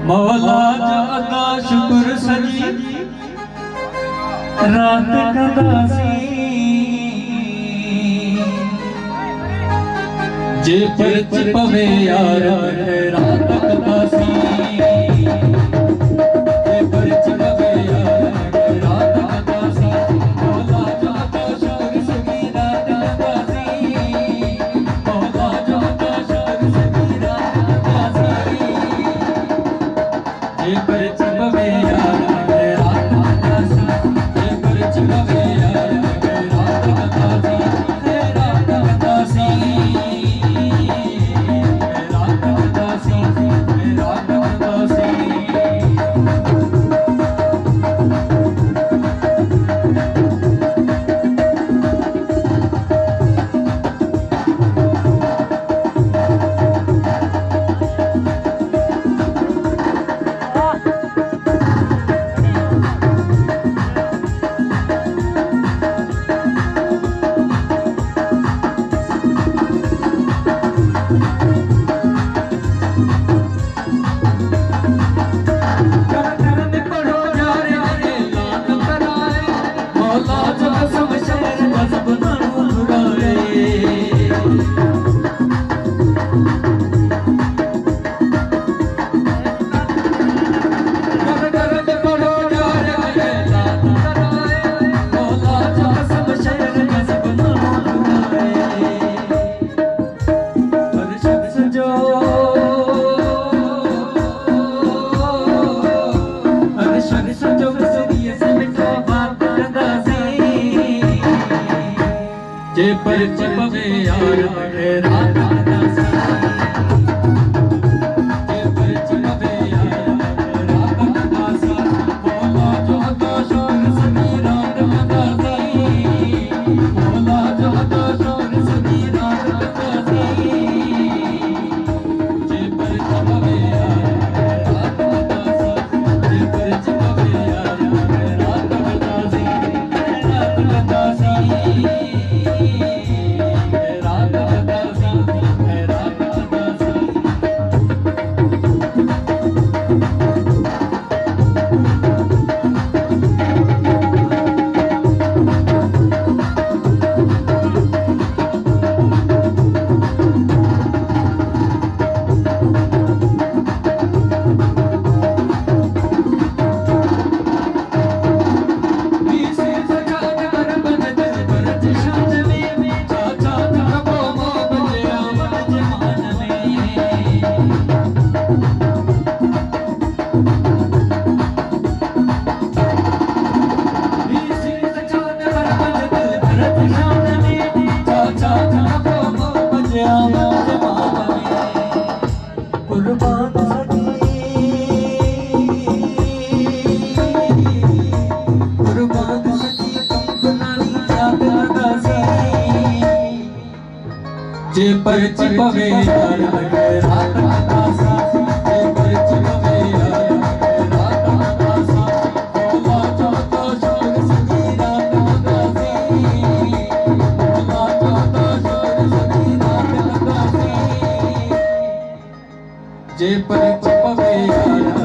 मौला जादा शुक्र सजी रात कदासी जे परच पवे यार रात कदासी जे परच पवे यार रात कदासी मौला जादा शुक्र सजी रात कदासी मौला जादा शुक्र सजी रात कदासी जे परच पवे यार रात कदासी जे परच पवे यार रात कदासी रात कदासी जे परच पवे यार रात कदासी जे परच पवे यार रात कदासी मौला जादा शुक्र सजी रात कदासी मौला जादा शुक्र सजी रात कदासी जे परच पवे यार रात कदासी जे परच पवे यार रात कदासी रात कदासी जे परच पवे यार रात कदासी जे परच पवे यार रात कदासी मौला जादा शुक्र सजी रात कदासी मौला जादा शुक्र सजी रात कदासी जे परच पवे यार